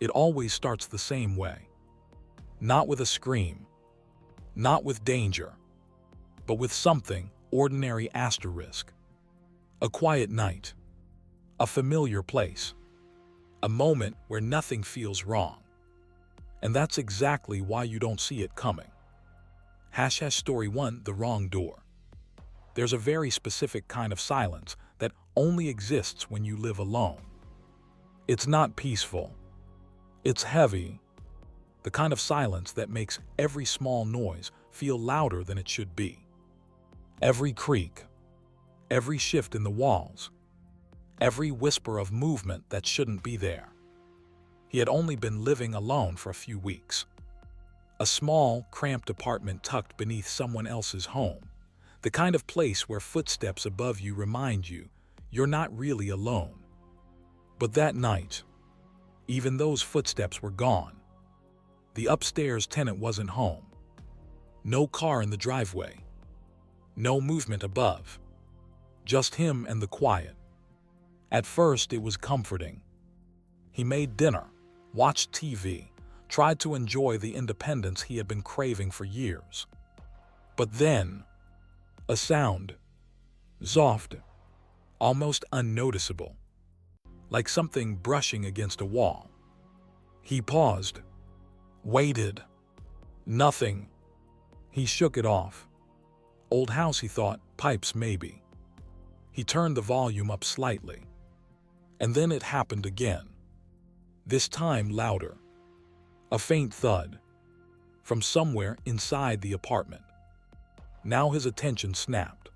It always starts the same way. Not with a scream, not with danger, but with something ordinary asterisk. A quiet night, a familiar place, a moment where nothing feels wrong. And that's exactly why you don't see it coming. Story 1: The Wrong Door. There's a very specific kind of silence that only exists when you live alone. It's not peaceful. It's heavy. The kind of silence that makes every small noise feel louder than it should be. Every creak, every shift in the walls, every whisper of movement that shouldn't be there. He had only been living alone for a few weeks. A small, cramped apartment tucked beneath someone else's home. The kind of place where footsteps above you remind you you're not really alone. But that night, even those footsteps were gone. The upstairs tenant wasn't home. No car in the driveway. No movement above. Just him and the quiet. At first, it was comforting. He made dinner, watched TV, tried to enjoy the independence he had been craving for years. But then, a sound. Soft. Almost unnoticeable. Like something brushing against a wall. He paused. Waited. Nothing. He shook it off. Old house, he thought, pipes maybe. He turned the volume up slightly. And then it happened again. This time louder. A faint thud. From somewhere inside the apartment. Now his attention snapped.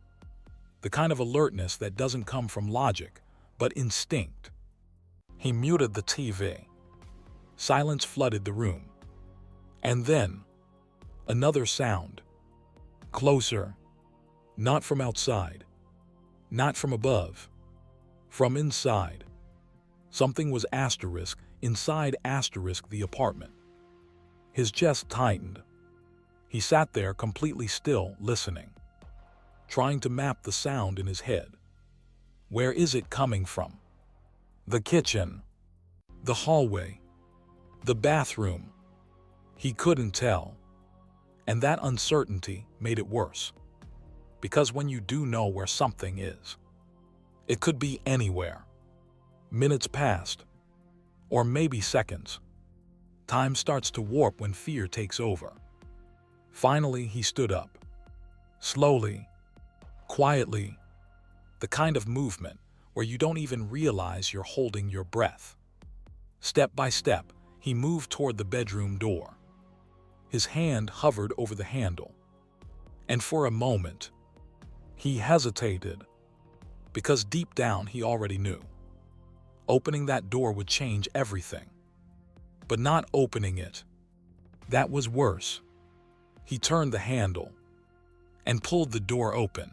The kind of alertness that doesn't come from logic, but instinct. He muted the TV. Silence flooded the room. And then, another sound. Closer. Not from outside. Not from above. From inside. Something was inside the apartment. His chest tightened. He sat there completely still, listening. Trying to map the sound in his head. Where is it coming from? The kitchen. The hallway. The bathroom. He couldn't tell. And that uncertainty made it worse. Because when you do know where something is, it could be anywhere. Minutes passed. Or maybe seconds. Time starts to warp when fear takes over. Finally, he stood up. Slowly. Quietly. The kind of movement where you don't even realize you're holding your breath. Step by step, he moved toward the bedroom door. His hand hovered over the handle. And for a moment, he hesitated. Because deep down he already knew. Opening that door would change everything. But not opening it. That was worse. He turned the handle and pulled the door open.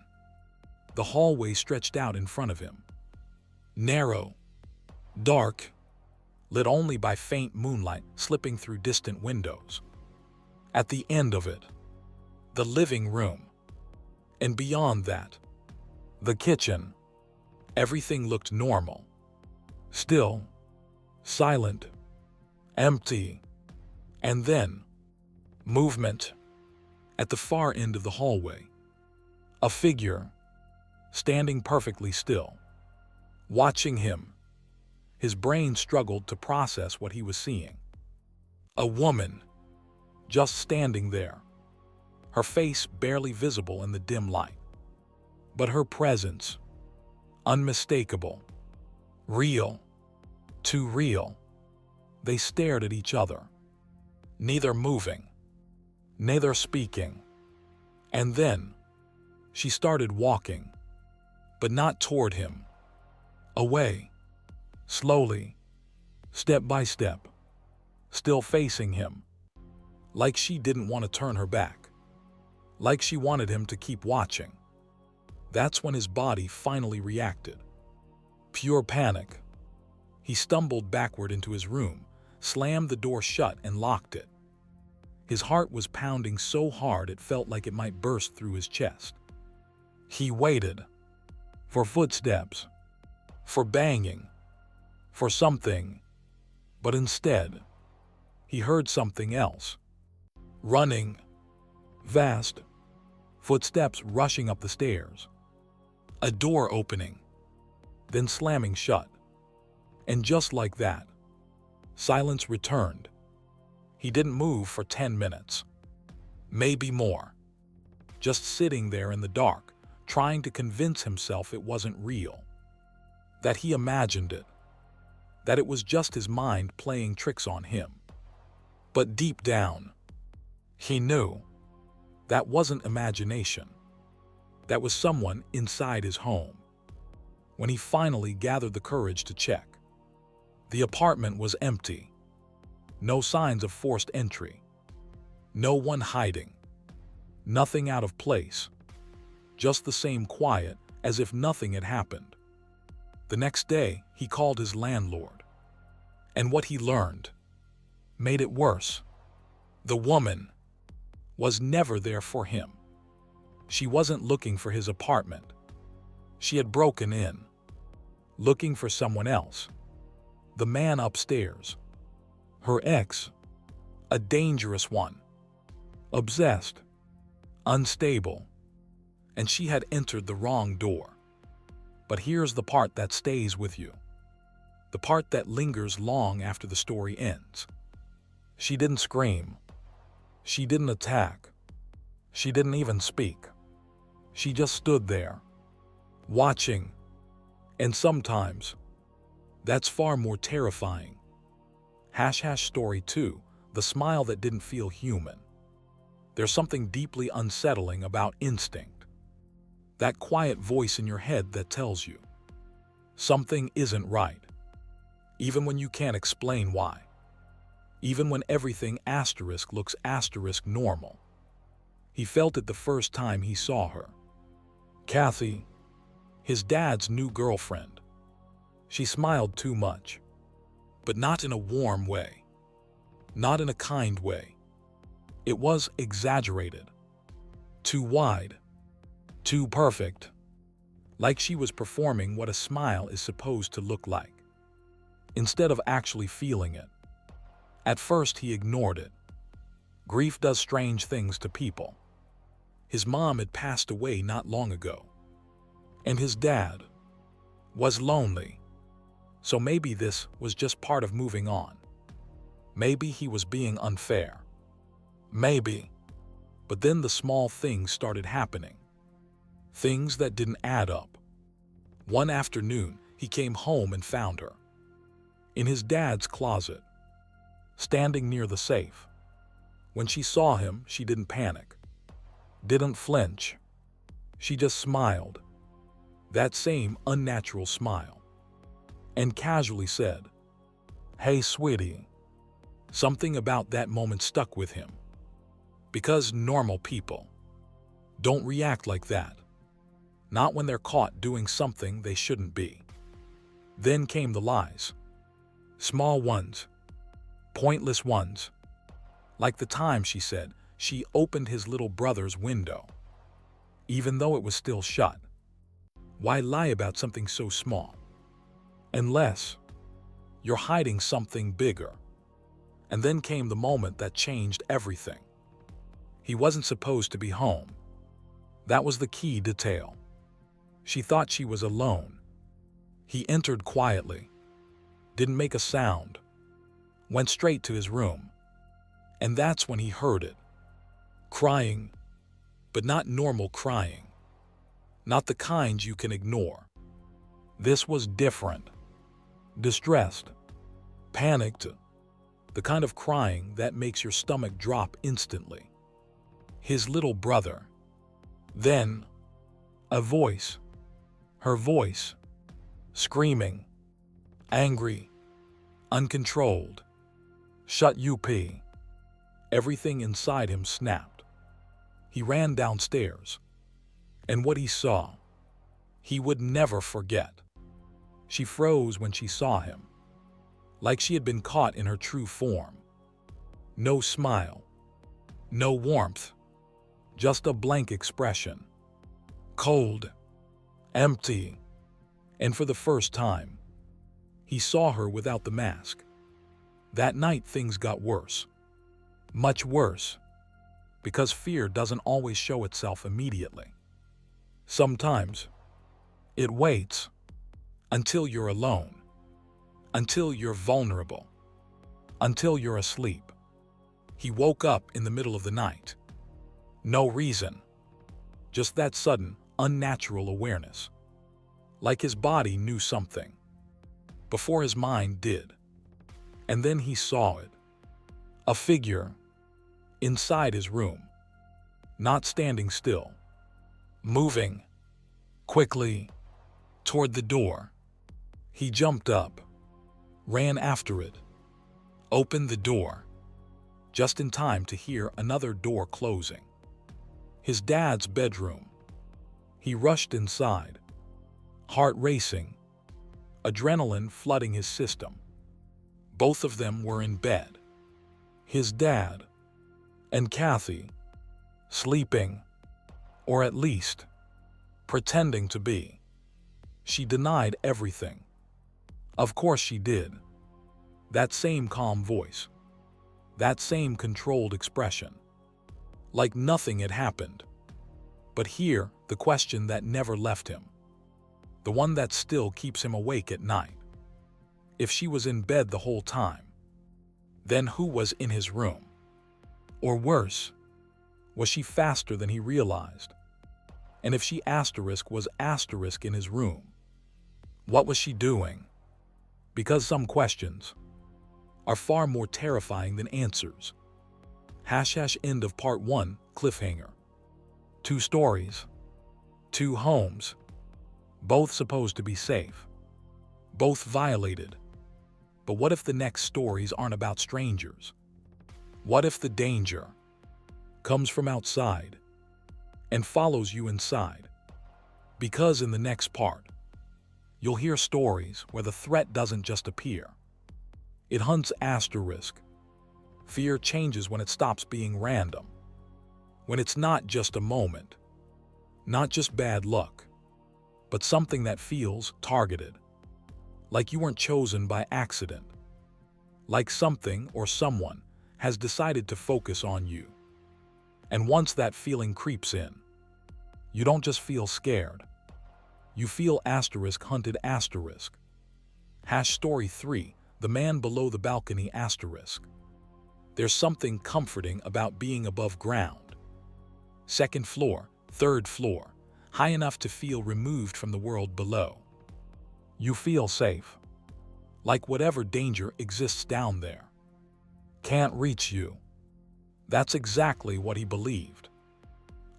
The hallway stretched out in front of him. Narrow, dark, lit only by faint moonlight slipping through distant windows. At the end of it, the living room. And beyond that, the kitchen. Everything looked normal. Still, silent, empty. And then, movement. At the far end of the hallway, a figure, standing perfectly still, watching him. His brain struggled to process what he was seeing. A woman, just standing there, her face barely visible in the dim light. But her presence, unmistakable, real, too real. They stared at each other, neither moving, neither speaking. And then, she started walking, but not toward him. Away, slowly, step by step, still facing him. Like she didn't want to turn her back. Like she wanted him to keep watching. That's when his body finally reacted. Pure panic. He stumbled backward into his room, slammed the door shut and locked it. His heart was pounding so hard it felt like it might burst through his chest. He waited. For footsteps. For banging. For something. But instead, he heard something else. Running. Vast. Footsteps rushing up the stairs. A door opening, then slamming shut. And just like that, silence returned. He didn't move for 10 minutes. Maybe more. Just sitting there in the dark, trying to convince himself it wasn't real. That he imagined it. That it was just his mind playing tricks on him. But deep down, he knew that wasn't imagination. That was someone inside his home. When he finally gathered the courage to check, the apartment was empty. No signs of forced entry. No one hiding. Nothing out of place. Just the same quiet, as if nothing had happened. The next day, he called his landlord. And what he learned made it worse. The woman was never there for him. She wasn't looking for his apartment. She had broken in, looking for someone else. The man upstairs. Her ex. A dangerous one. Obsessed. Unstable. And she had entered the wrong door. But here's the part that stays with you. The part that lingers long after the story ends. She didn't scream. She didn't attack. She didn't even speak. She just stood there, watching. And sometimes, that's far more terrifying. # story 2, the smile that didn't feel human. There's something deeply unsettling about instinct. That quiet voice in your head that tells you something isn't right. Even when you can't explain why. Even when everything looks normal. He felt it the first time he saw her. Kathy, his dad's new girlfriend. She smiled too much. But not in a warm way. Not in a kind way. It was exaggerated. Too wide. Too perfect. Like she was performing what a smile is supposed to look like, instead of actually feeling it. At first he ignored it. Grief does strange things to people. His mom had passed away not long ago. And his dad was lonely. So maybe this was just part of moving on. Maybe he was being unfair. Maybe. But then the small things started happening. Things that didn't add up. One afternoon, he came home and found her in his dad's closet, standing near the safe. When she saw him, she didn't panic, didn't flinch. She just smiled, that same unnatural smile, and casually said, "Hey, sweetie." Something about that moment stuck with him. Because normal people don't react like that. Not when they're caught doing something they shouldn't be. Then came the lies. Small ones. Pointless ones. Like the time she said she opened his little brother's window, even though it was still shut. Why lie about something so small? Unless you're hiding something bigger. And then came the moment that changed everything. He wasn't supposed to be home. That was the key detail. She thought she was alone. He entered quietly, didn't make a sound, went straight to his room. And that's when he heard it. Crying, but not normal crying. Not the kind you can ignore. This was different. Distressed, panicked, the kind of crying that makes your stomach drop instantly. His little brother. Then, a voice. Her voice. Screaming. Angry. Uncontrolled. Shut up. Everything inside him snapped. He ran downstairs. And what he saw, he would never forget. She froze when she saw him, like she had been caught in her true form. No smile. No warmth. Just a blank expression. Cold. Empty. And for the first time, he saw her without the mask. That night things got worse. Much worse. Because fear doesn't always show itself immediately. Sometimes it waits until you're alone, until you're vulnerable, until you're asleep. He woke up in the middle of the night. No reason. Just that sudden, unnatural awareness. Like his body knew something before his mind did. And then he saw it. A figure inside his room, not standing still, moving quickly toward the door. He jumped up, ran after it, opened the door, just in time to hear another door closing. His dad's bedroom. He rushed inside, heart racing, adrenaline flooding his system. Both of them were in bed. His dad and Kathy, sleeping, or at least pretending to be. She denied everything. Of course she did. That same calm voice, that same controlled expression, like nothing had happened. But here, the question that never left him, the one that still keeps him awake at night. If she was in bed the whole time, then who was in his room? Or worse, was she faster than he realized? And if she was in his room, what was she doing? Because some questions are far more terrifying than answers. End of part 1, cliffhanger. 2 stories, 2 homes, both supposed to be safe, both violated. But what if the next stories aren't about strangers? What if the danger comes from outside and follows you inside? Because in the next part, you'll hear stories where the threat doesn't just appear. It hunts asterisk. Fear changes when it stops being random. When it's not just a moment, not just bad luck, but something that feels targeted. Like you weren't chosen by accident. Like something or someone has decided to focus on you. And once that feeling creeps in, you don't just feel scared. You feel hunted asterisk. Story 3, the man below the balcony asterisk. There's something comforting about being above ground. 2nd floor, 3rd floor, high enough to feel removed from the world below. You feel safe. Like whatever danger exists down there can't reach you. That's exactly what he believed.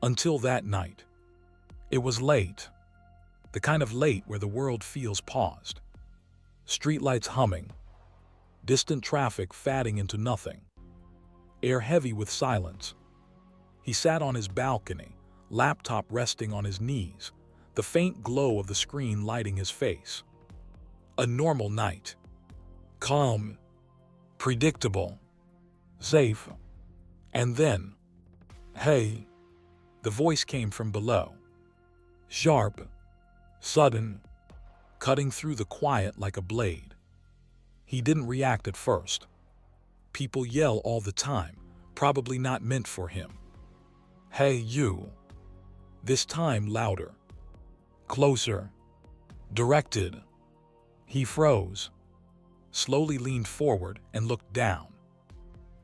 Until that night. It was late. The kind of late where the world feels paused. Streetlights humming. Distant traffic fading into nothing. Air heavy with silence. He sat on his balcony, laptop resting on his knees, the faint glow of the screen lighting his face. A normal night. Calm. Predictable. Safe. And then, "Hey." The voice came from below. Sharp. Sudden. Cutting through the quiet like a blade. He didn't react at first. People yell all the time, probably not meant for him. "Hey, you." This time louder. Closer. Directed. He froze. Slowly leaned forward and looked down.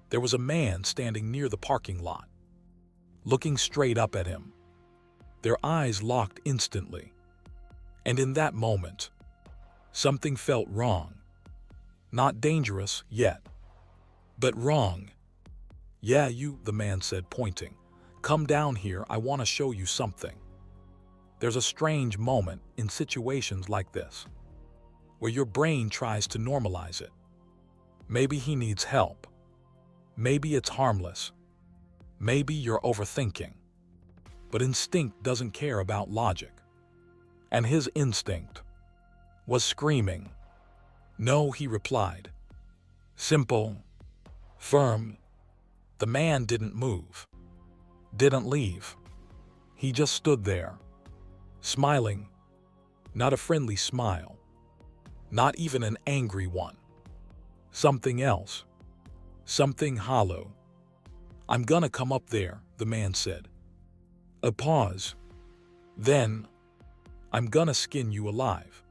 There was a man standing near the parking lot, looking straight up at him. Their eyes locked instantly. And in that moment, something felt wrong. Not dangerous yet, but wrong. "Yeah, you," the man said, pointing. "Come down here, I want to show you something." There's a strange moment in situations like this, where your brain tries to normalize it. Maybe he needs help. Maybe it's harmless. Maybe you're overthinking. But instinct doesn't care about logic. And his instinct was screaming. "No," he replied. Simple. Firm. The man didn't move. Didn't leave. He just stood there, smiling. Not a friendly smile. Not even an angry one. Something else. Something hollow. I'm gonna come up there, the man said. A pause. Then, I'm gonna skin you alive.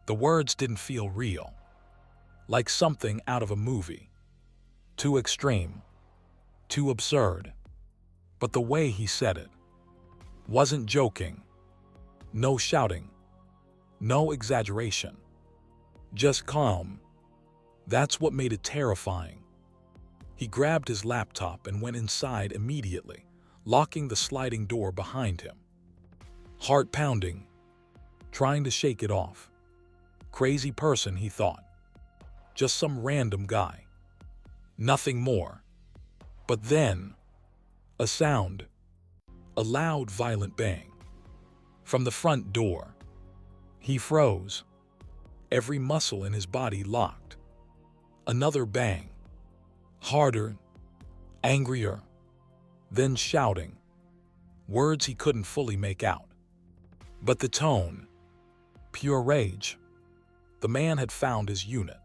The words didn't feel real. Like something out of a movie. Too extreme. Too absurd. But the way he said it wasn't joking. No shouting. No exaggeration. Just calm. That's what made it terrifying. He grabbed his laptop and went inside immediately, locking the sliding door behind him. Heart pounding, trying to shake it off. Crazy person, he thought. Just some random guy. Nothing more. But then, a sound. A loud, violent bang. From the front door. He froze. Every muscle in his body locked. Another bang. Harder. Angrier. Then shouting. Words he couldn't fully make out. But the tone. Pure rage. The man had found his unit.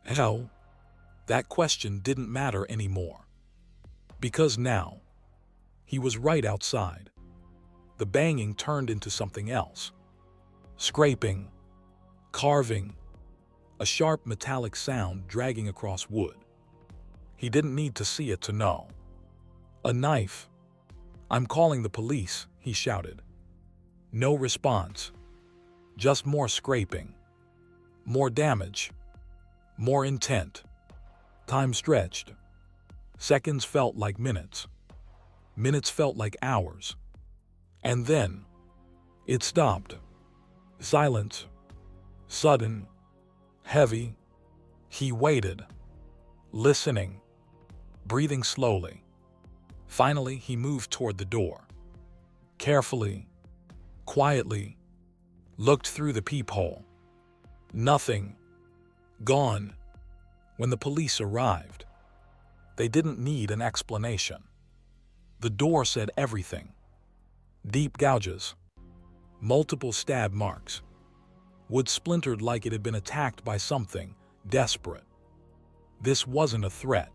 How? That question didn't matter anymore. Because now, he was right outside. The banging turned into something else. Scraping. Carving. A sharp metallic sound dragging across wood. He didn't need to see it to know. A knife. I'm calling the police, he shouted. No response. Just more scraping. More damage. More intent. Time stretched. Seconds felt like minutes. Minutes felt like hours. And then, it stopped. Silence. Sudden. Heavy. He waited. Listening. Breathing slowly. Finally, he moved toward the door. Carefully. Quietly. Looked through the peephole. Nothing. Gone. When the police arrived, they didn't need an explanation. The door said everything. Deep gouges. Multiple stab marks. Wood splintered like it had been attacked by something desperate. This wasn't a threat.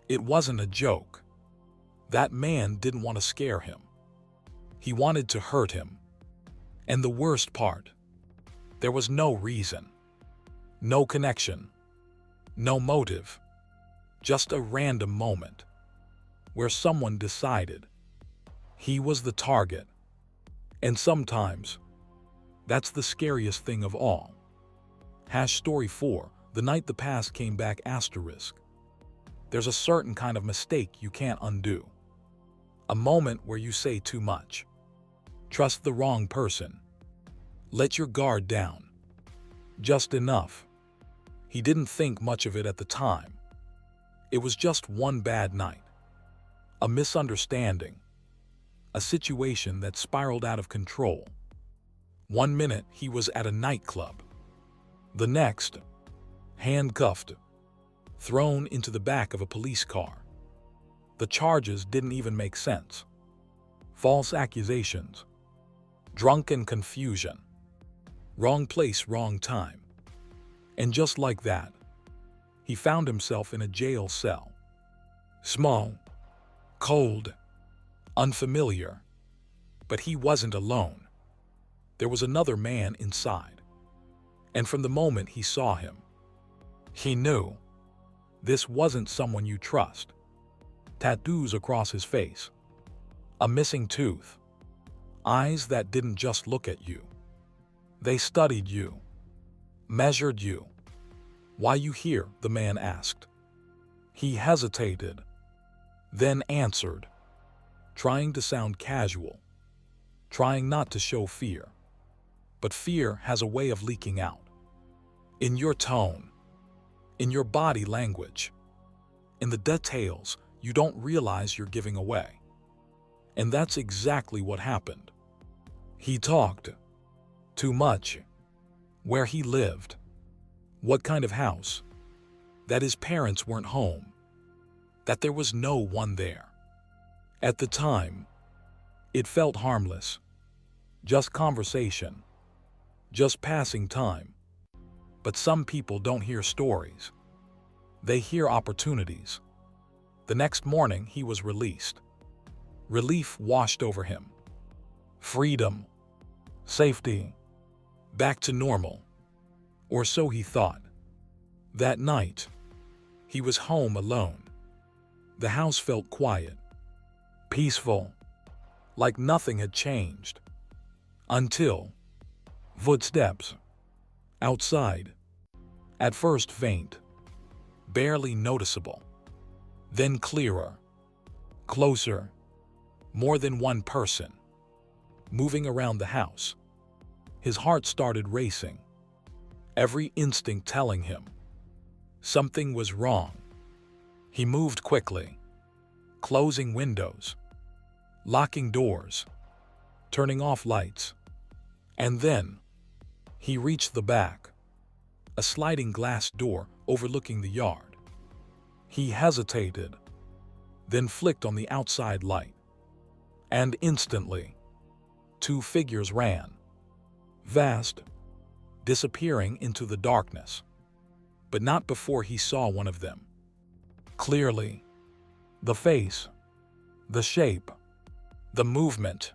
It wasn't a joke. That man didn't want to scare him. He wanted to hurt him. And the worst part, there was no reason. No connection. No motive. Just a random moment where someone decided he was the target. And sometimes, that's the scariest thing of all. Story 4, the night the past came back *. There's a certain kind of mistake you can't undo. A moment where you say too much. Trust the wrong person. Let your guard down. Just enough. He didn't think much of it at the time. It was just one bad night. A misunderstanding. A situation that spiraled out of control. 1 minute he was at a nightclub. The next, handcuffed, thrown into the back of a police car. The charges didn't even make sense. False accusations. Drunken confusion. Wrong place, wrong time. And just like that, he found himself in a jail cell. Small, cold, unfamiliar. But he wasn't alone. There was another man inside. And from the moment he saw him, he knew this wasn't someone you trust. Tattoos across his face. A missing tooth. Eyes that didn't just look at you. They studied you. Measured you. Why you here? The man asked. He hesitated. Then answered. Trying to sound casual. Trying not to show fear. But fear has a way of leaking out. In your tone. In your body language. In the details you don't realize you're giving away. And that's exactly what happened. He talked. Too much. Where he lived. What kind of house. That his parents weren't home. That there was no one there. At the time, it felt harmless. Just conversation. Just passing time. But some people don't hear stories. They hear opportunities. The next morning, he was released. Relief washed over him. Freedom, safety, back to normal. Or so he thought. That night, he was home alone. The house felt quiet, peaceful, like nothing had changed. Until footsteps outside. At first faint, barely noticeable. Then clearer, closer, more than one person, moving around the house. His heart started racing, every instinct telling him something was wrong. He moved quickly, closing windows, locking doors, turning off lights. And then he reached the back, a sliding glass door overlooking the yard. He hesitated, then flicked on the outside light. And instantly, two figures ran, vast, disappearing into the darkness. But not before he saw one of them. Clearly, the face, the shape, the movement.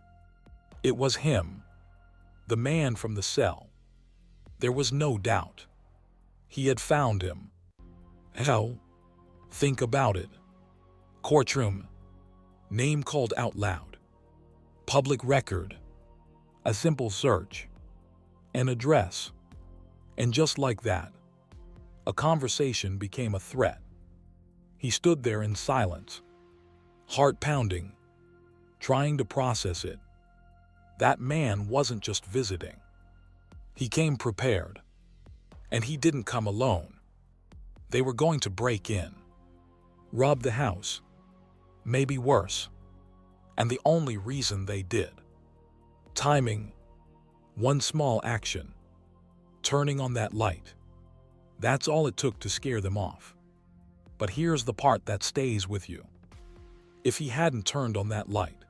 It was him, the man from the cell. There was no doubt. He had found him. Hell, think about it. Courtroom, name called out loud. Public record, a simple search, an address. And just like that, a conversation became a threat. He stood there in silence, heart pounding, trying to process it. That man wasn't just visiting. He came prepared. And he didn't come alone. They were going to break in, rob the house, maybe worse. And the only reason they did. Timing, one small action, turning on that light. That's all it took to scare them off. But here's the part that stays with you. If he hadn't turned on that light,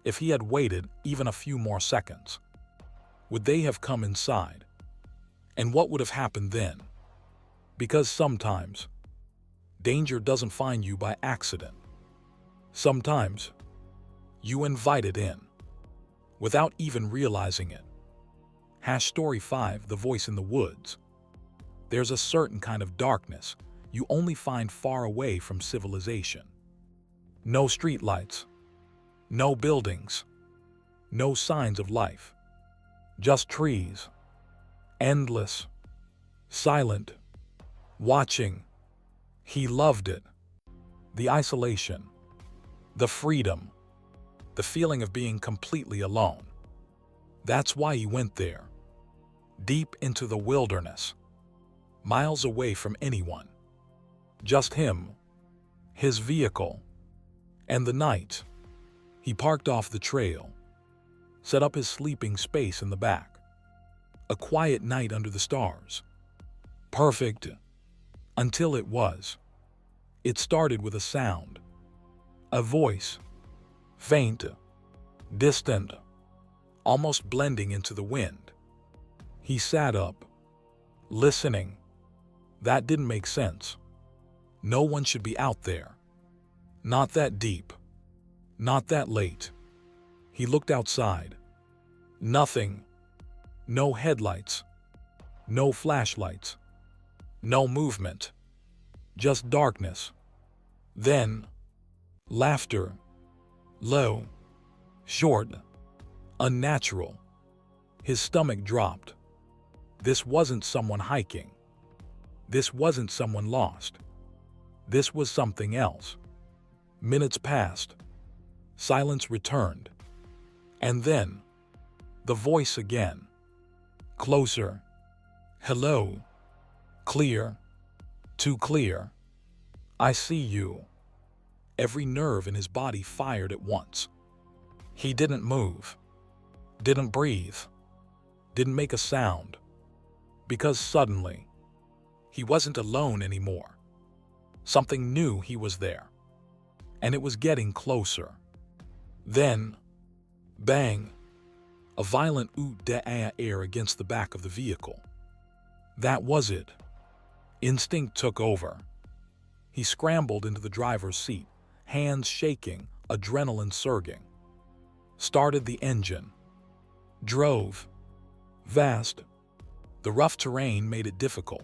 if he had waited even a few more seconds, would they have come inside? And what would have happened then? Because sometimes, danger doesn't find you by accident. Sometimes, you invite it in, without even realizing it. Story 5, The Voice in the Woods. There's a certain kind of darkness you only find far away from civilization. No streetlights, no buildings, no signs of life. Just trees, endless, silent, watching. He loved it. The isolation, the freedom, the feeling of being completely alone. That's why he went there, deep into the wilderness, miles away from anyone. Just him, his vehicle, and the night. He parked off the trail, set up his sleeping space in the back. A quiet night under the stars. Perfect, until it was. It started with a sound, a voice, faint, distant, almost blending into the wind. He sat up, listening. That didn't make sense. No one should be out there. Not that deep. Not that late. He looked outside. Nothing. No headlights. No flashlights. No movement. Just darkness. Then, laughter. Low. Short. Unnatural. His stomach dropped. This wasn't someone hiking. This wasn't someone lost. This was something else. Minutes passed. Silence returned. And then, the voice again. Closer. Hello. Clear. Too clear. I see you. Every nerve in his body fired at once. He didn't move. Didn't breathe. Didn't make a sound. Because suddenly, he wasn't alone anymore. Something knew he was there. And it was getting closer. Then, bang, a violent oot-da air against the back of the vehicle. That was it. Instinct took over. He scrambled into the driver's seat, hands shaking, adrenaline surging. Started the engine. Drove. Fast. The rough terrain made it difficult.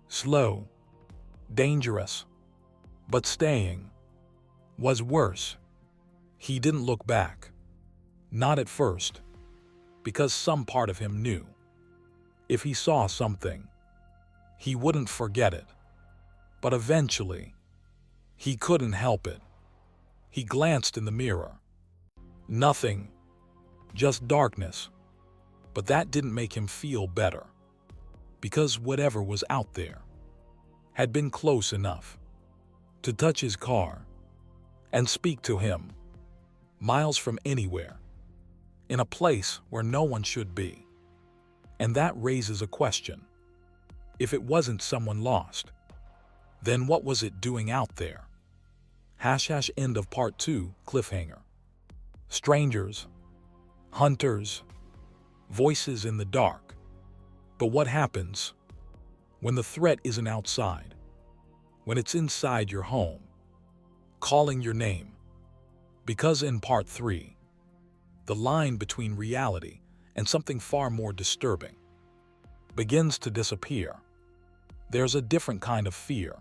Slow. Dangerous. But staying was worse. He didn't look back. Not at first. Because some part of him knew. If he saw something, he wouldn't forget it. But eventually, he couldn't help it. He glanced in the mirror. Nothing. Just darkness. But that didn't make him feel better. Because whatever was out there had been close enough to touch his car and speak to him, miles from anywhere, in a place where no one should be. And that raises a question. If it wasn't someone lost, then what was it doing out there? # end of part 2, cliffhanger. Strangers, hunters, voices in the dark. But what happens when the threat isn't outside? When it's inside your home, calling your name? Because in part 3, the line between reality and something far more disturbing begins to disappear. There's a different kind of fear.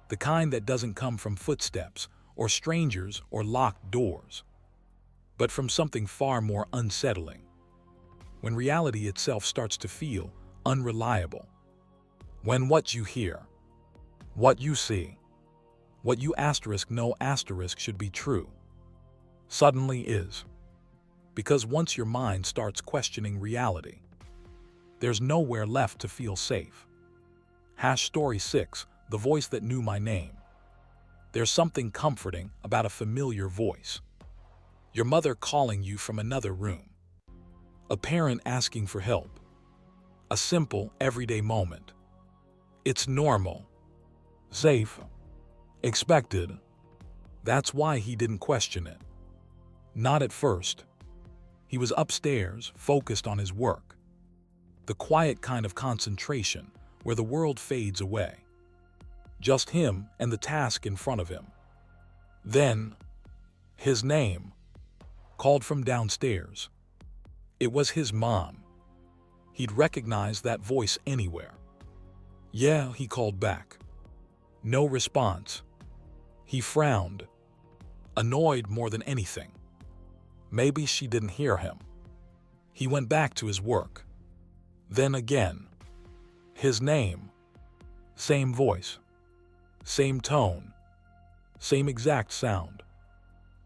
The kind that doesn't come from footsteps or strangers or locked doors, but from something far more unsettling. When reality itself starts to feel unreliable. When what you hear, what you see, what you know should be true, suddenly is. Because once your mind starts questioning reality, there's nowhere left to feel safe. Story 6, the voice that knew my name. There's something comforting about a familiar voice. Your mother calling you from another room. A parent asking for help. A simple, everyday moment. It's normal. Safe. Expected. That's why he didn't question it. Not at first. He was upstairs, focused on his work. The quiet kind of concentration where the world fades away. Just him and the task in front of him. Then, his name, called from downstairs. It was his mom. He'd recognize that voice anywhere. Yeah, he called back. No response. He frowned, annoyed more than anything. Maybe she didn't hear him. He went back to his work. Then again. His name. Same voice. Same tone. Same exact sound.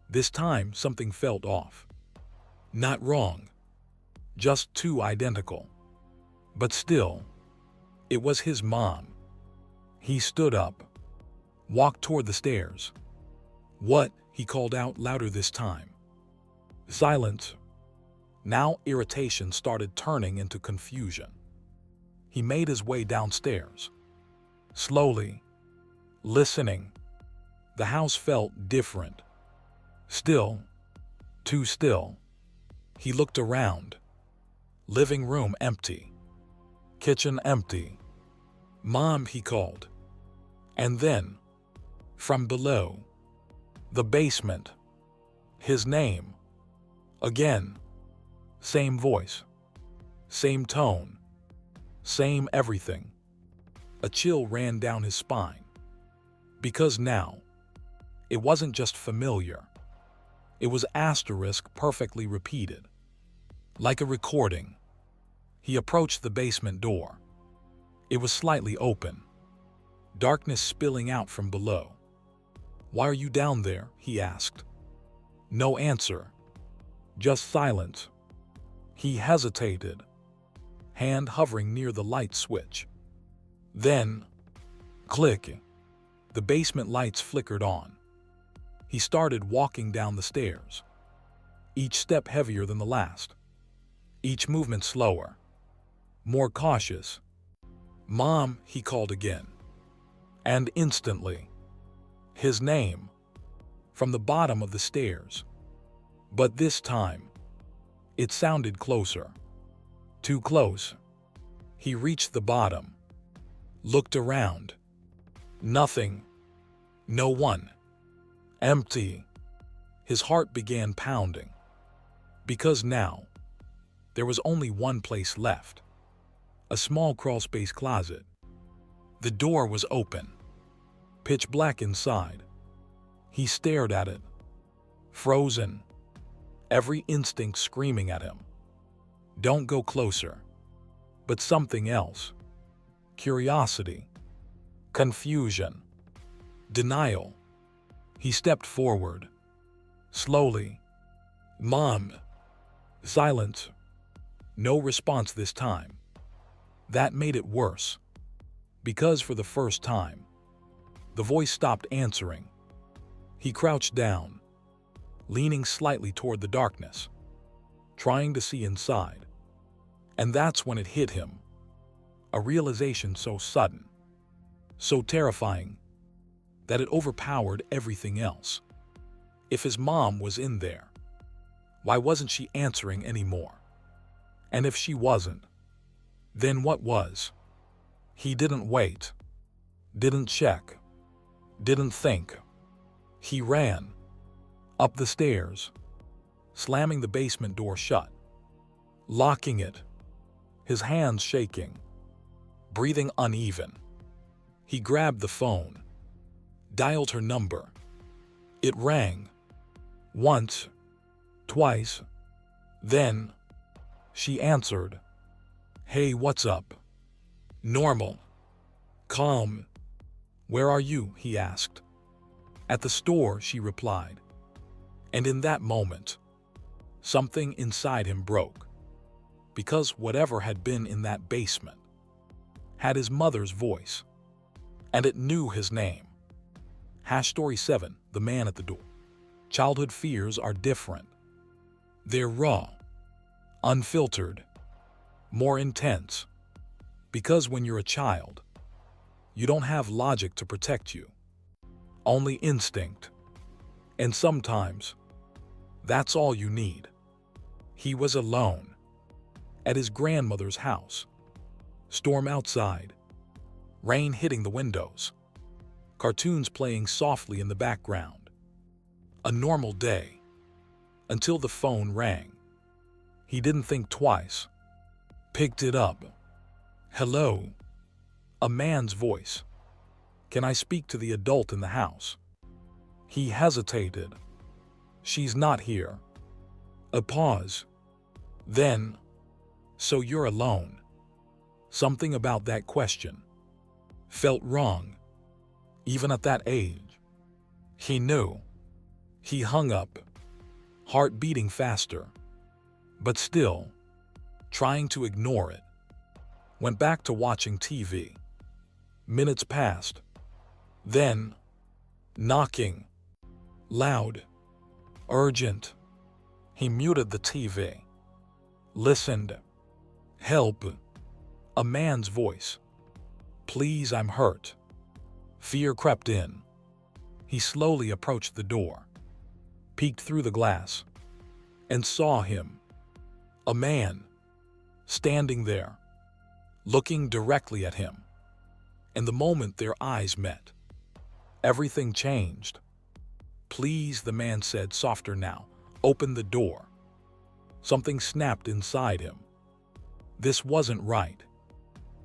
This time something felt off. Not wrong. Just too identical. But still, it was his mom. He stood up, walked toward the stairs. What? He called out louder this time. Silence. Now irritation started turning into confusion. He made his way downstairs. Slowly. Listening. The house felt different. Still. Too still. He looked around. Living room empty. Kitchen empty. Mom, he called. And then, from below, the basement. His name. Again. Same voice. Same tone. Same everything. A chill ran down his spine. Because now, it wasn't just familiar. It was perfectly repeated. Like a recording. He approached the basement door. It was slightly open. Darkness spilling out from below. Why are you down there? He asked. No answer. Just silence. He hesitated, hand hovering near the light switch. Then, click. The basement lights flickered on. He started walking down the stairs. Each step heavier than the last. Each movement slower. More cautious. Mom, he called again. And instantly, his name, from the bottom of the stairs. But this time, it sounded closer. Too close. He reached the bottom, looked around. Nothing. No one. Empty. His heart began pounding. Because now, there was only one place left. A small crawlspace closet. The door was open. Pitch black inside. He stared at it. Frozen. Every instinct screaming at him. Don't go closer. But something else. Curiosity. Confusion. Denial. He stepped forward. Slowly. Mom. Silence. No response this time. That made it worse. Because for the first time, the voice stopped answering. He crouched down, leaning slightly toward the darkness, trying to see inside. And that's when it hit him. A realization so sudden, so terrifying, that it overpowered everything else. If his mom was in there, why wasn't she answering anymore? And if she wasn't, then what was? He didn't wait, didn't check, didn't think. He ran up the stairs, slamming the basement door shut, locking it, his hands shaking, breathing uneven. He grabbed the phone, dialed her number. It rang. Once, twice. Then, she answered. Hey, what's up? Normal. Calm. Where are you? He asked. At the store, she replied. And in that moment, something inside him broke. Because whatever had been in that basement had his mother's voice, and it knew his name. Story 7, The Man at the Door. Childhood fears are different. They're raw, unfiltered, more intense. Because when you're a child, you don't have logic to protect you, only instinct. And sometimes, that's all you need. He was alone, at his grandmother's house. Storm outside, rain hitting the windows, cartoons playing softly in the background. A normal day, until the phone rang. He didn't think twice, picked it up. Hello? A man's voice. Can I speak to the adult in the house? He hesitated. She's not here. A pause. Then, so you're alone? Something about that question felt wrong, even at that age. He knew. He hung up, heart beating faster, but still, trying to ignore it. Went back to watching TV. Minutes passed. Then, knocking. Loud. Urgent. He muted the TV. Listened. Help. A man's voice. Please, I'm hurt. Fear crept in. He slowly approached the door, peeked through the glass, and saw him. A man, standing there, looking directly at him. And the moment their eyes met, everything changed. Please, the man said, softer now. Open the door. Something snapped inside him. This wasn't right.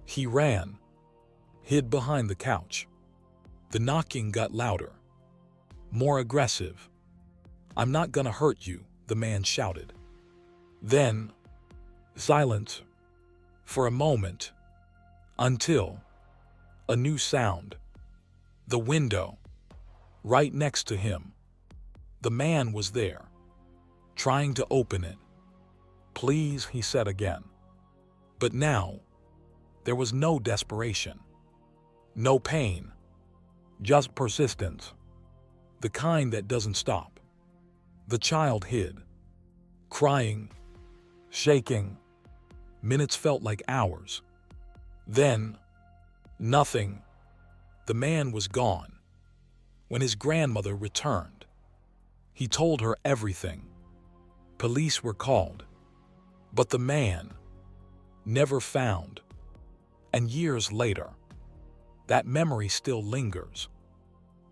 He ran, hid behind the couch. The knocking got louder, more aggressive. I'm not gonna hurt you, the man shouted. Then, silence for a moment, until a new sound. The window, right next to him. The man was there, trying to open it. Please, he said again. But now, there was no desperation, no pain, just persistence, the kind that doesn't stop. The child hid, crying, shaking. Minutes felt like hours. Then, nothing. The man was gone. When his grandmother returned, he told her everything. Police were called, but the man never found. And years later, that memory still lingers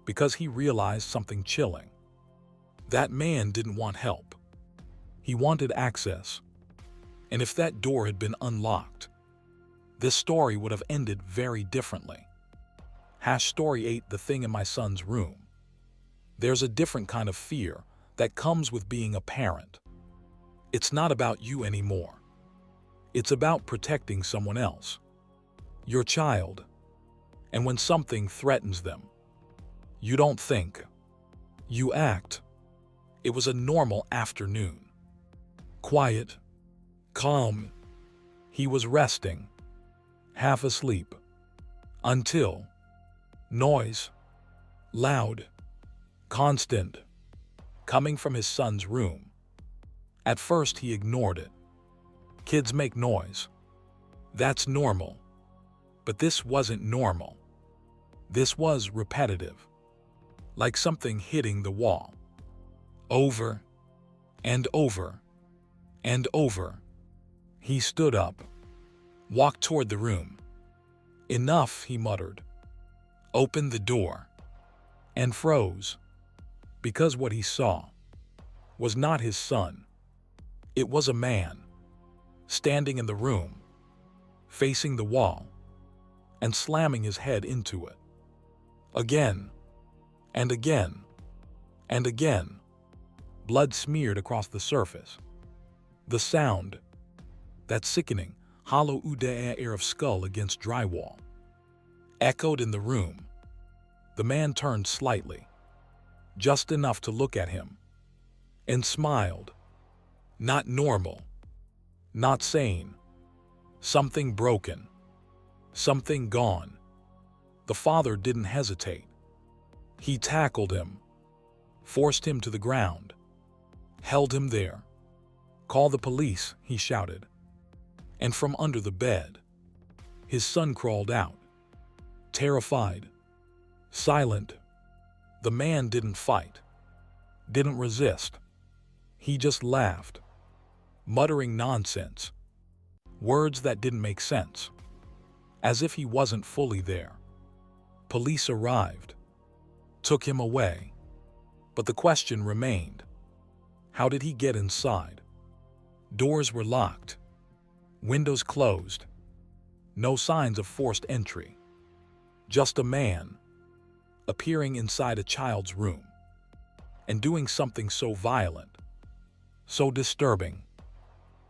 because he realized something chilling. That man didn't want help. He wanted access. And if that door had been unlocked, this story would have ended very differently. Story 8: The Thing in My Son's Room. There's a different kind of fear that comes with being a parent. It's not about you anymore. It's about protecting someone else, your child. And when something threatens them, you don't think, you act. It was a normal afternoon. Quiet, calm. He was resting, half asleep, until noise, loud, constant, coming from his son's room. At first he ignored it. Kids make noise. That's normal. But this wasn't normal. This was repetitive, like something hitting the wall. Over and over and over. He stood up, walked toward the room. Enough, he muttered. Opened the door and froze, because what he saw was not his son. It was a man standing in the room, facing the wall, and slamming his head into it. Again and again and again. Blood smeared across the surface. The sound, that sickening, hollow air of skull against drywall, echoed in the room. The man turned slightly, just enough to look at him, and smiled. Not normal, not sane. Something broken, something gone. The father didn't hesitate. He tackled him, forced him to the ground, held him there. Call the police, he shouted. And from under the bed, his son crawled out, terrified, silent. The man didn't fight, didn't resist. He just laughed, muttering nonsense, words that didn't make sense, as if he wasn't fully there. Police arrived, took him away. But the question remained. How did he get inside? Doors were locked, windows closed, no signs of forced entry. Just a man appearing inside a child's room and doing something so violent, so disturbing,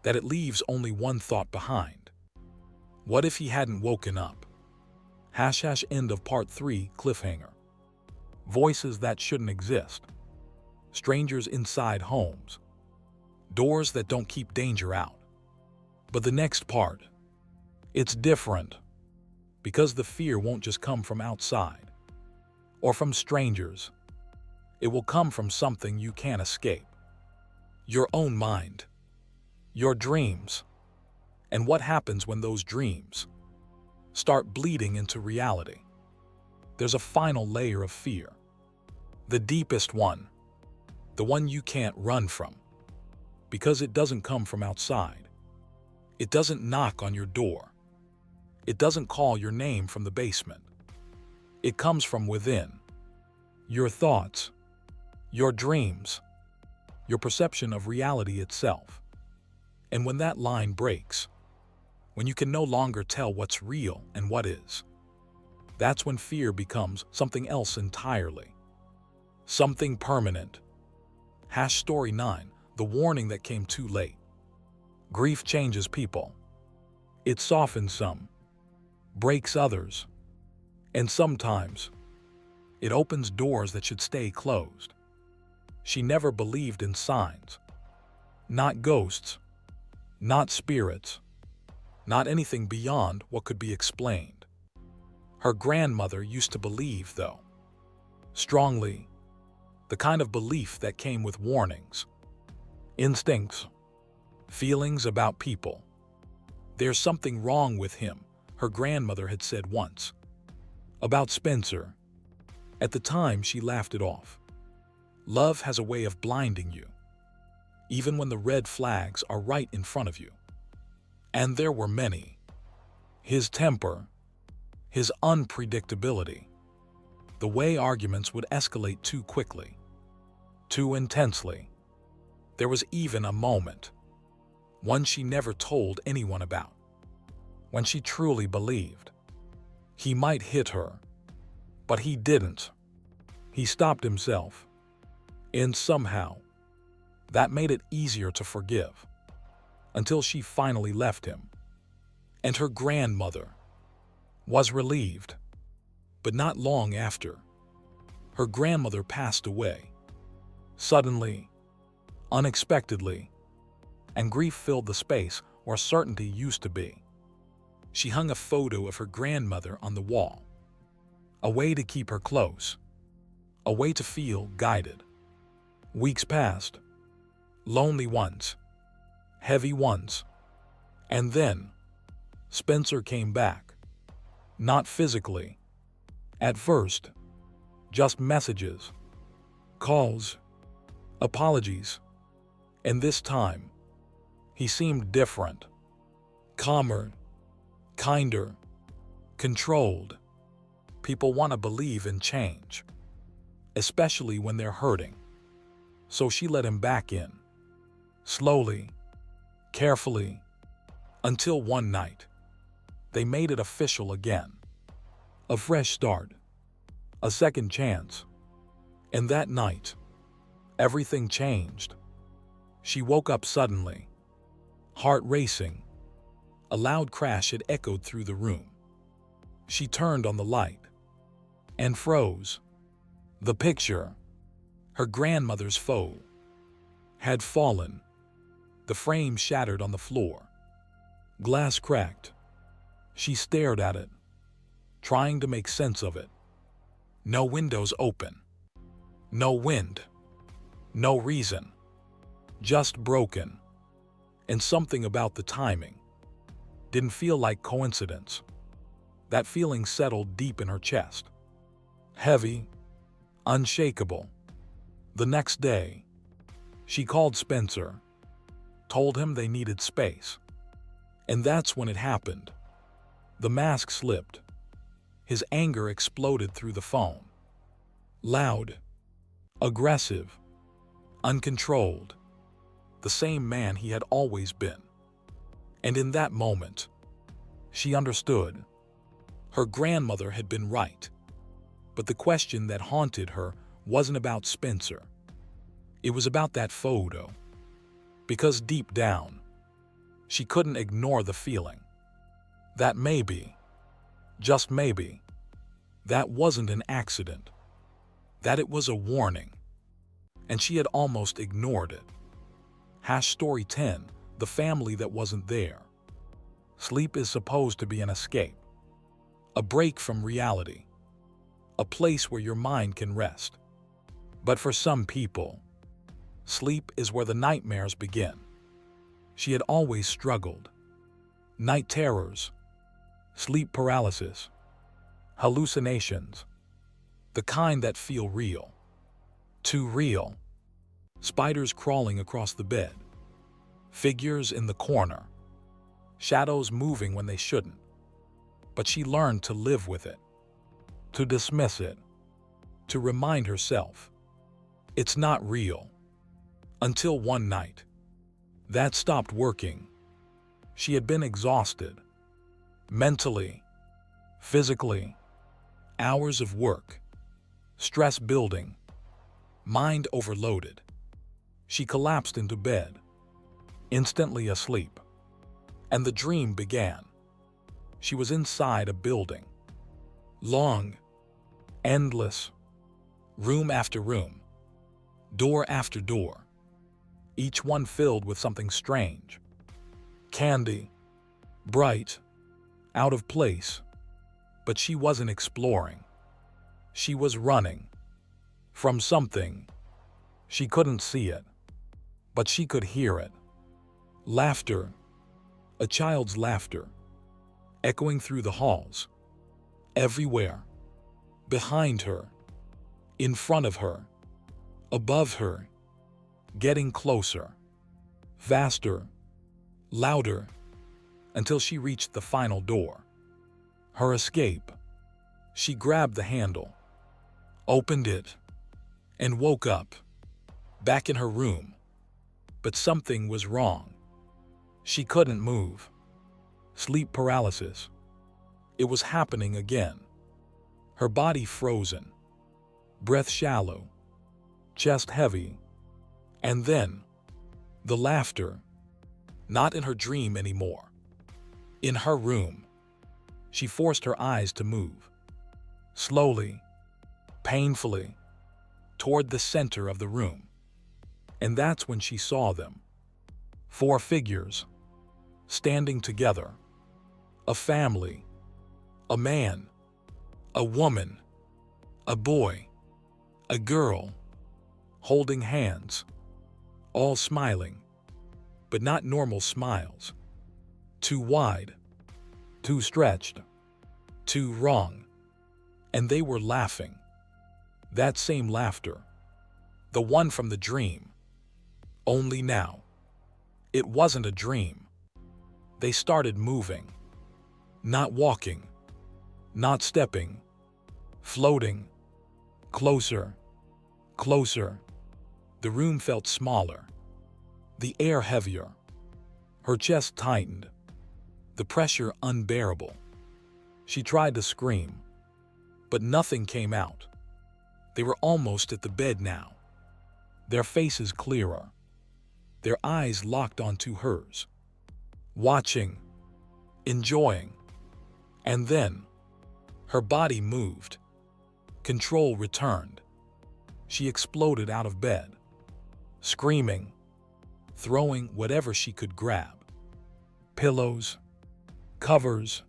that it leaves only one thought behind. What if he hadn't woken up? End of part 3 cliffhanger. Voices that shouldn't exist. Strangers inside homes. Doors that don't keep danger out. But the next part, it's different. Because the fear won't just come from outside or from strangers. It will come from something you can't escape. Your own mind. Your dreams. And what happens when those dreams start bleeding into reality? There's a final layer of fear. The deepest one. The one you can't run from. Because it doesn't come from outside. It doesn't knock on your door. It doesn't call your name from the basement. It comes from within. Your thoughts. Your dreams. Your perception of reality itself. And when that line breaks, when you can no longer tell what's real and what is, that's when fear becomes something else entirely. Something permanent. Story 9, the warning that came too late. Grief changes people. It softens some, breaks others, and sometimes it opens doors that should stay closed. She never believed in signs. Not ghosts. Not spirits. Not anything beyond what could be explained. Her grandmother used to believe, though. Strongly. The kind of belief that came with warnings. Instincts. Feelings about people. There's something wrong with him, her grandmother had said once. About Spencer. At the time, she laughed it off. Love has a way of blinding you, even when the red flags are right in front of you. And there were many. His temper, his unpredictability, the way arguments would escalate too quickly, too intensely. There was even a moment, one she never told anyone about, when she truly believed he might hit her, but he didn't. He stopped himself, and somehow that made it easier to forgive, until she finally left him. And her grandmother was relieved, but not long after. Her grandmother passed away, suddenly, unexpectedly, and grief filled the space where certainty used to be. She hung a photo of her grandmother on the wall, a way to keep her close, a way to feel guided. Weeks passed, lonely ones, heavy ones, and then Spencer came back. Not physically. At first, just messages, calls, apologies. And this time, he seemed different, calmer, kinder, controlled. People want to believe in change, especially when they're hurting. So she let him back in, slowly, carefully, until one night, they made it official again. A fresh start, a second chance. And that night, everything changed. She woke up suddenly, heart racing. A loud crash had echoed through the room. She turned on the light and froze. The picture, her grandmother's photo, had fallen. The frame shattered on the floor. Glass cracked. She stared at it, trying to make sense of it. No windows open. No wind. No reason. Just broken. And something about the timing didn't feel like coincidence. That feeling settled deep in her chest. Heavy, unshakable. The next day, she called Spencer, told him they needed space. And that's when it happened. The mask slipped. His anger exploded through the phone. Loud, aggressive, uncontrolled. The same man he had always been. And in that moment, she understood. Her grandmother had been right. But the question that haunted her wasn't about Spencer. It was about that photo. Because deep down, she couldn't ignore the feeling that maybe, just maybe, that wasn't an accident. That it was a warning. And she had almost ignored it. Story 10, the family that wasn't there. Sleep is supposed to be an escape, a break from reality, a place where your mind can rest. But for some people, sleep is where the nightmares begin. She had always struggled. Night terrors, sleep paralysis, hallucinations, the kind that feel real, too real. Spiders crawling across the bed, figures in the corner, shadows moving when they shouldn't. But she learned to live with it, to dismiss it, to remind herself, it's not real. Until one night, that stopped working. She had been exhausted, mentally, physically, hours of work, stress building, mind overloaded. She collapsed into bed, instantly asleep. And the dream began. She was inside a building. Long, endless, room after room, door after door, each one filled with something strange. Candy, bright, out of place. But she wasn't exploring. She was running from something. She couldn't see it, but she could hear it. Laughter, a child's laughter, echoing through the halls, everywhere, behind her, in front of her, above her, getting closer, faster, louder, until she reached the final door. Her escape. She grabbed the handle, opened it, and woke up, back in her room. But something was wrong. She couldn't move. Sleep paralysis. It was happening again. Her body frozen, breath shallow, chest heavy. And then, the laughter. Not in her dream anymore. In her room. She forced her eyes to move. Slowly, painfully, toward the center of the room. And that's when she saw them. 4 figures, standing together. A family. A man. A woman. A boy. A girl. Holding hands. All smiling. But not normal smiles. Too wide. Too stretched. Too wrong. And they were laughing. That same laughter. The one from the dream. Only now. It wasn't a dream. They started moving. Not walking. Not stepping. Floating. Closer. Closer. The room felt smaller. The air heavier. Her chest tightened. The pressure unbearable. She tried to scream, but nothing came out. They were almost at the bed now. Their faces clearer. Their eyes locked onto hers. Watching. Enjoying. And then, her body moved. Control returned. She exploded out of bed, screaming, throwing whatever she could grab. Pillows, covers,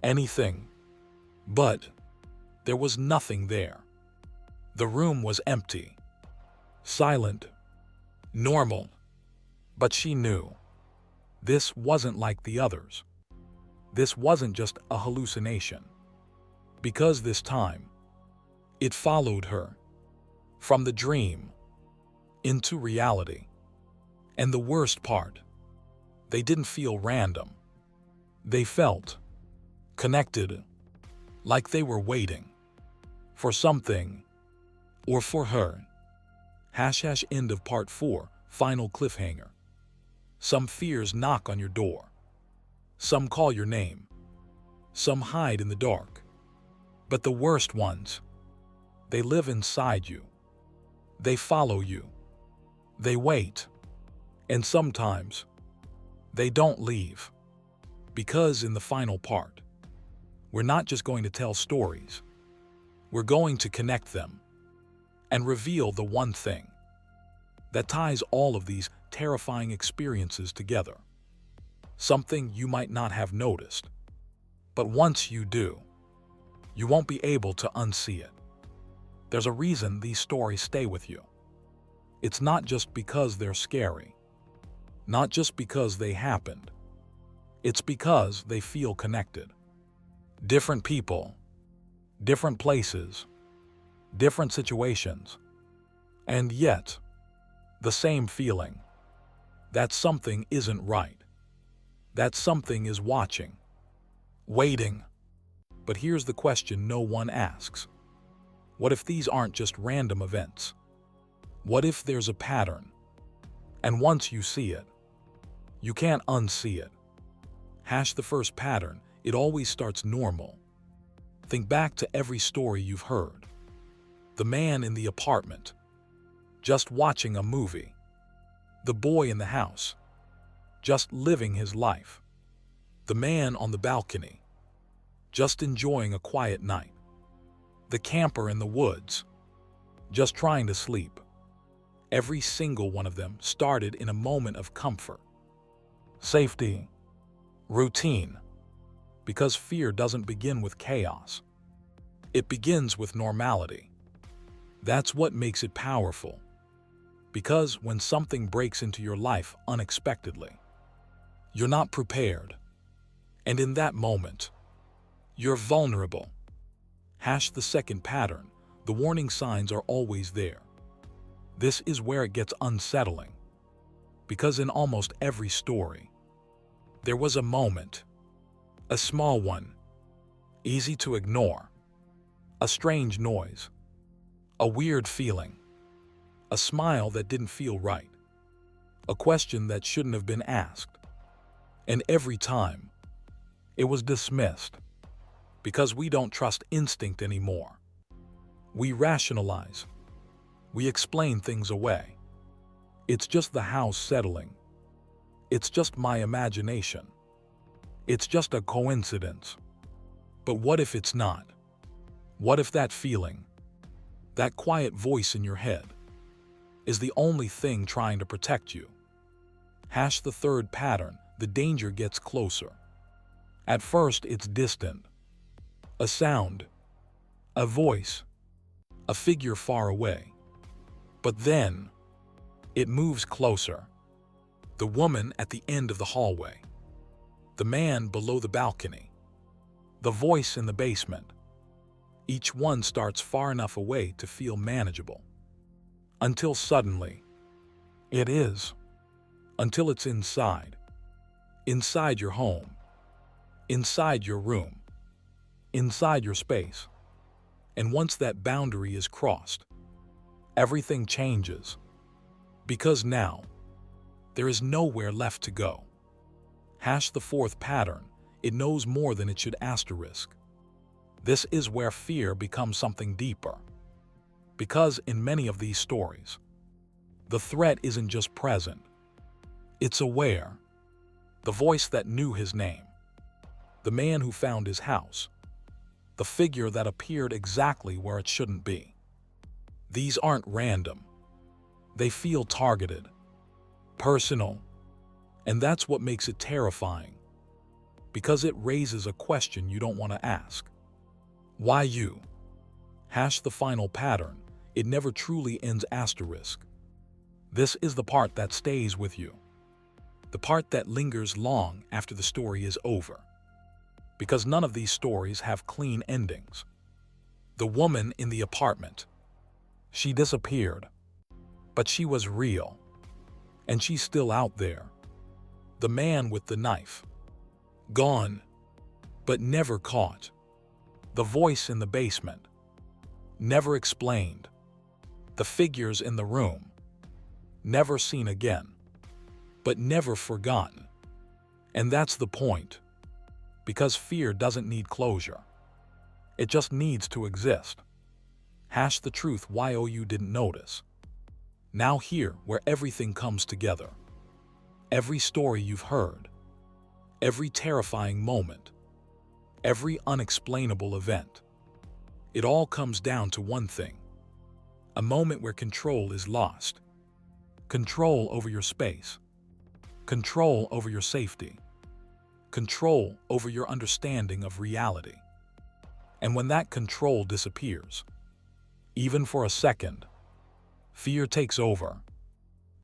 anything. But there was nothing there. The room was empty, silent, normal. But she knew. This wasn't like the others. This wasn't just a hallucination. Because this time, it followed her. From the dream, into reality. And the worst part, they didn't feel random. They felt connected, like they were waiting for something, or for her. # end of part 4, final cliffhanger. Some fears knock on your door. Some call your name. Some hide in the dark. But the worst ones, they live inside you. They follow you. They wait. And sometimes, they don't leave. Because in the final part, we're not just going to tell stories. We're going to connect them and reveal the one thing that ties all of these terrifying experiences together. Something you might not have noticed. But once you do, you won't be able to unsee it. There's a reason these stories stay with you. It's not just because they're scary. Not just because they happened. It's because they feel connected. Different people, different places, different situations, and yet, the same feeling. That something isn't right. That something is watching, waiting. But here's the question no one asks. What if these aren't just random events? What if there's a pattern? And once you see it, you can't unsee it. The first pattern, it always starts normal. Think back to every story you've heard. The man in the apartment, just watching a movie. The boy in the house, just living his life. The man on the balcony, just enjoying a quiet night. The camper in the woods, just trying to sleep. Every single one of them started in a moment of comfort, safety, routine. Because fear doesn't begin with chaos. It begins with normality. That's what makes it powerful. Because when something breaks into your life unexpectedly, you're not prepared. And in that moment, you're vulnerable. The second pattern, the warning signs are always there. This is where it gets unsettling. Because in almost every story, there was a moment, a small one, easy to ignore, a strange noise, a weird feeling, a smile that didn't feel right, a question that shouldn't have been asked. And every time, it was dismissed because we don't trust instinct anymore. We rationalize. We explain things away. It's just the house settling. It's just my imagination. It's just a coincidence. But what if it's not? What if that feeling, that quiet voice in your head, is the only thing trying to protect you? Hash the third pattern. The danger gets closer. At first, it's distant. A sound, a voice, a figure far away. But then, it moves closer. The woman at the end of the hallway. The man below the balcony. The voice in the basement. Each one starts far enough away to feel manageable. Until suddenly, it is. Until it's inside. Inside your home. Inside your room. Inside your space. And once that boundary is crossed, everything changes. Because now, there is nowhere left to go. Hash the fourth pattern. It knows more than it should asterisk. This is where fear becomes something deeper. Because in many of these stories, the threat isn't just present. It's aware. The voice that knew his name. The man who found his house. The figure that appeared exactly where it shouldn't be. These aren't random. They feel targeted, personal, and that's what makes it terrifying. Because it raises a question you don't want to ask. Why you? Hash the final pattern. It never truly ends asterisk. This is the part that stays with you. The part that lingers long after the story is over. Because none of these stories have clean endings. The woman in the apartment. She disappeared. But she was real. And she's still out there. The man with the knife. Gone. But never caught. The voice in the basement. Never explained. The figures in the room. Never seen again. But never forgotten. And that's the point. Because fear doesn't need closure. It just needs to exist. Hash the truth you didn't notice. Now here where everything comes together. Every story you've heard. Every terrifying moment. Every unexplainable event. It all comes down to one thing. A moment where control is lost. Control over your space. Control over your safety. Control over your understanding of reality. And when that control disappears, even for a second, fear takes over.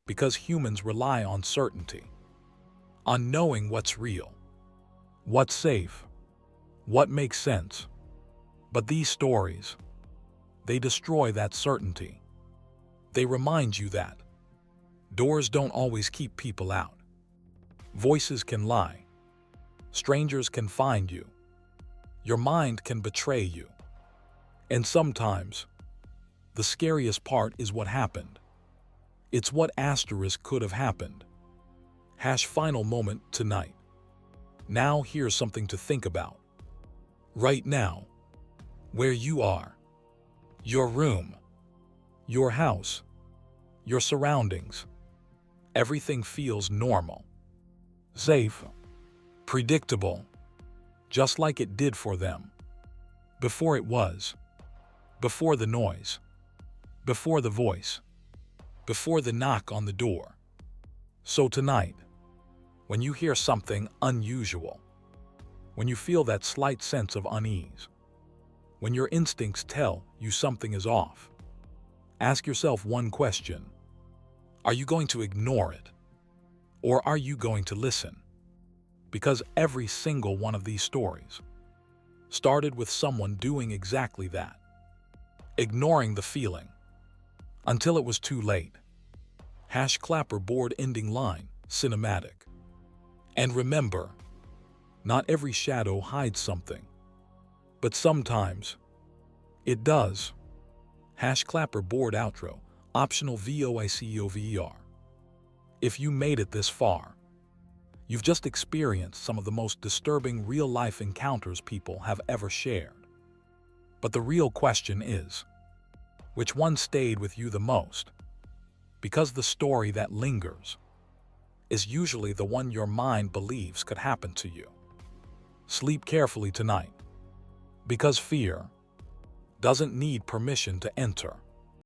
Because humans rely on certainty. On knowing what's real. What's safe. What makes sense. But these stories, they destroy that certainty. They remind you that doors don't always keep people out. Voices can lie. Strangers can find you. Your mind can betray you. And sometimes, the scariest part is what happened. It's what asterisk could have happened. Hash final moment tonight. Now here's something to think about. Right now, where you are, your room, your house, your surroundings, everything feels normal, safe, predictable, just like it did for them. Before it was, before the noise, before the voice, before the knock on the door. So tonight, when you hear something unusual, when you feel that slight sense of unease, when your instincts tell you something is off, ask yourself one question. Are you going to ignore it? Or are you going to listen? Because every single one of these stories started with someone doing exactly that. Ignoring the feeling until it was too late. Hash clapperboard ending line, cinematic. And remember, not every shadow hides something, But sometimes it does. Clapper board outro, optional voiceover. If you made it this far, you've just experienced some of the most disturbing real-life encounters people have ever shared. But the real question is, which one stayed with you the most? Because the story that lingers is usually the one your mind believes could happen to you. Sleep carefully tonight, because fear doesn't need permission to enter.